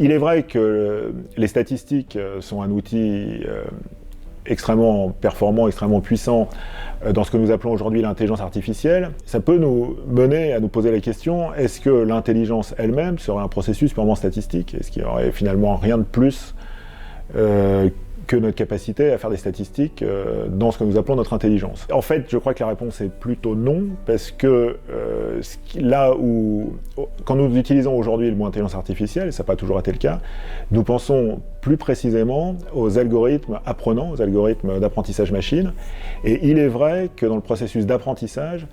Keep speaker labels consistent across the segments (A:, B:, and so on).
A: Il est vrai que les statistiques sont un outil extrêmement performant, extrêmement puissant dans ce que nous appelons aujourd'hui l'intelligence artificielle. Ça peut nous mener à nous poser la question, est-ce que l'intelligence elle-même serait un processus purement statistique ? Est-ce qu'il n'y aurait finalement rien de plus que notre capacité à faire des statistiques dans ce que nous appelons notre intelligence. En fait, je crois que la réponse est plutôt non, parce que quand nous utilisons aujourd'hui le mot intelligence artificielle, et ça n'a pas toujours été le cas, nous pensons plus précisément aux algorithmes apprenants, aux algorithmes d'apprentissage machine, et il est vrai que dans le processus d'apprentissage,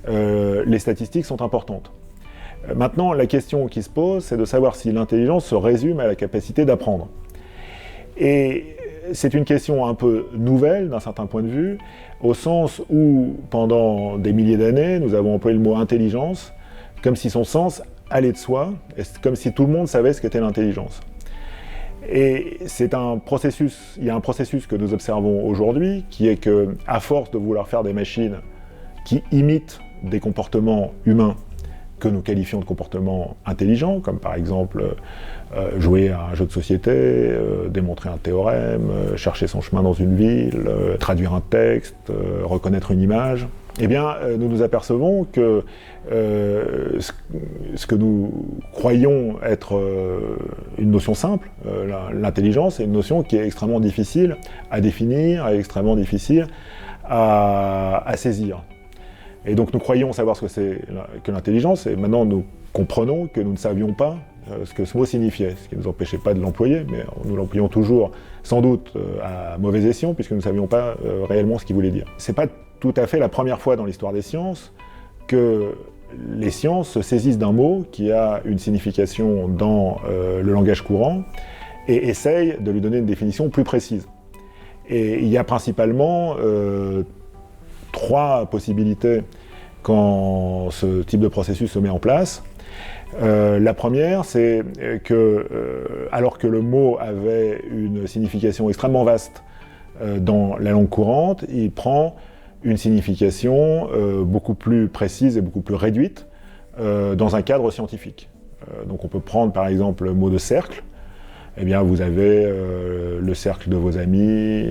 A: les statistiques sont importantes. Maintenant, la question qui se pose, c'est de savoir si l'intelligence se résume à la capacité d'apprendre. Et c'est une question un peu nouvelle d'un certain point de vue, au sens où, pendant des milliers d'années, nous avons employé le mot intelligence, comme si son sens allait de soi, comme si tout le monde savait ce qu'était l'intelligence. Et il y a un processus que nous observons aujourd'hui, qui est que, à force de vouloir faire des machines qui imitent des comportements humains que nous qualifions de comportements intelligents, comme par exemple jouer à un jeu de société, démontrer un théorème, chercher son chemin dans une ville, traduire un texte, reconnaître une image, eh bien, nous nous apercevons que ce que nous croyons être une notion simple, l'intelligence, est une notion qui est extrêmement difficile à définir, et extrêmement difficile à saisir. Et donc nous croyons savoir ce que c'est que l'intelligence, et maintenant nous comprenons que nous ne savions pas ce que ce mot signifiait, ce qui ne nous empêchait pas de l'employer, mais nous l'employons toujours sans doute à mauvais escient, puisque nous ne savions pas réellement ce qu'il voulait dire. C'est pas tout à fait la première fois dans l'histoire des sciences que les sciences se saisissent d'un mot qui a une signification dans le langage courant et essayent de lui donner une définition plus précise. Et il y a principalement trois possibilités quand ce type de processus se met en place. La première, c'est que, alors que le mot avait une signification extrêmement vaste dans la langue courante, il prend une signification beaucoup plus précise et beaucoup plus réduite dans un cadre scientifique. Donc on peut prendre par exemple le mot de cercle. Eh bien, vous avez le cercle de vos amis,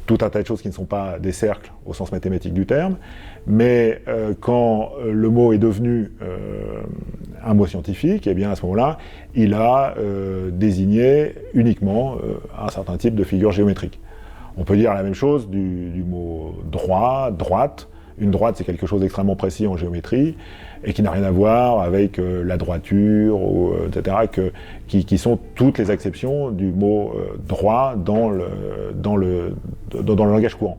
A: tout un tas de choses qui ne sont pas des cercles au sens mathématique du terme, mais quand le mot est devenu un mot scientifique, eh bien à ce moment-là, il a désigné uniquement un certain type de figure géométrique. On peut dire la même chose du mot droit, droite. Une droite, c'est quelque chose d'extrêmement précis en géométrie et qui n'a rien à voir avec la droiture, etc., qui sont toutes les acceptions du mot droit dans le langage courant.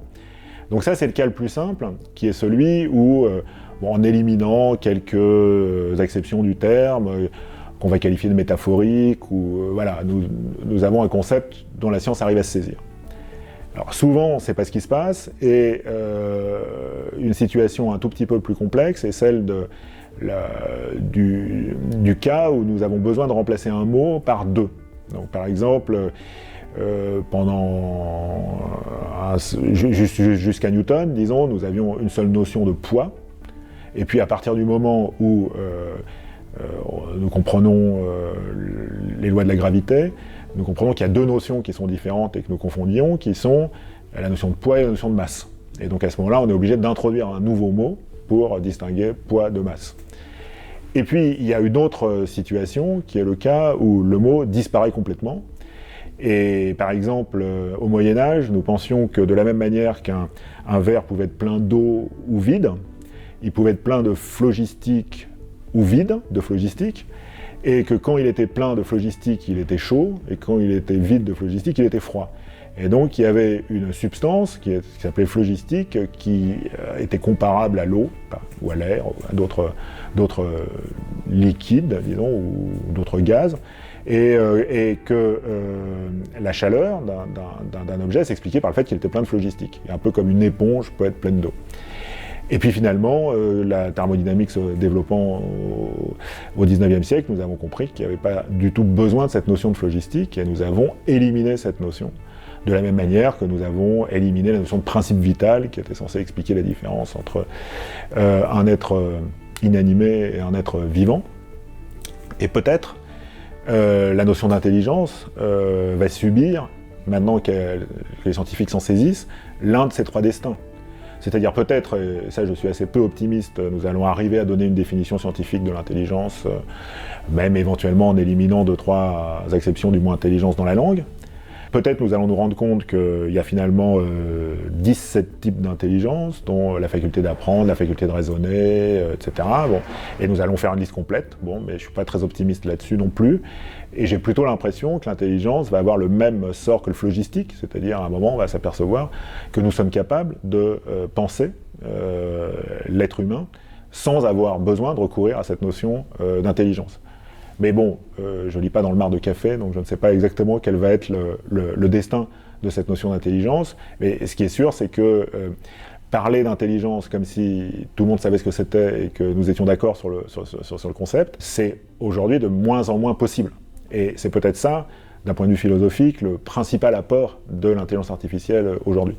A: Donc ça, c'est le cas le plus simple, qui est celui où, en éliminant quelques acceptions du terme, qu'on va qualifier de métaphorique, voilà, nous avons un concept dont la science arrive à se saisir. Alors souvent, c'est pas ce qui se passe, et une situation un tout petit peu plus complexe est celle du cas où nous avons besoin de remplacer un mot par deux. Donc par exemple, jusqu'à Newton, disons, nous avions une seule notion de poids, et puis à partir du moment où nous comprenons les lois de la gravité, nous comprenons qu'il y a deux notions qui sont différentes et que nous confondions, qui sont la notion de poids et la notion de masse. Et donc à ce moment-là, on est obligé d'introduire un nouveau mot pour distinguer poids de masse. Et puis, il y a une autre situation, qui est le cas où le mot disparaît complètement. Et par exemple, au Moyen-Âge, nous pensions que de la même manière qu'un verre pouvait être plein d'eau ou vide, il pouvait être plein de phlogistique ou vide de phlogistique, et que quand il était plein de phlogistique, il était chaud, et quand il était vide de phlogistique, il était froid. Et donc il y avait une substance qui s'appelait phlogistique, qui était comparable à l'eau, ou à l'air, ou à d'autres liquides, disons, ou d'autres gaz, et que la chaleur d'un objet s'expliquait par le fait qu'il était plein de phlogistique, un peu comme une éponge peut être pleine d'eau. Et puis finalement, la thermodynamique se développant au XIXe siècle, nous avons compris qu'il n'y avait pas du tout besoin de cette notion de phlogistique, et nous avons éliminé cette notion. De la même manière que nous avons éliminé la notion de principe vital, qui était censée expliquer la différence entre un être inanimé et un être vivant. Et peut-être la notion d'intelligence va subir, maintenant que les scientifiques s'en saisissent, l'un de ces trois destins. C'est-à-dire peut-être, et ça je suis assez peu optimiste, nous allons arriver à donner une définition scientifique de l'intelligence, même éventuellement en éliminant 2-3 exceptions du mot intelligence dans la langue. Peut-être nous allons nous rendre compte qu'il y a finalement 17 types d'intelligence, dont la faculté d'apprendre, la faculté de raisonner, etc. Bon. Et nous allons faire une liste complète, bon, mais je ne suis pas très optimiste là-dessus non plus. Et j'ai plutôt l'impression que l'intelligence va avoir le même sort que le phlogistique, c'est-à-dire à un moment on va s'apercevoir que nous sommes capables de penser l'être humain sans avoir besoin de recourir à cette notion d'intelligence. Mais bon, je ne lis pas dans le mar de café, donc je ne sais pas exactement quel va être le destin de cette notion d'intelligence. Mais ce qui est sûr, c'est que parler d'intelligence comme si tout le monde savait ce que c'était et que nous étions d'accord sur le concept, c'est aujourd'hui de moins en moins possible. Et c'est peut-être ça, d'un point de vue philosophique, le principal apport de l'intelligence artificielle aujourd'hui.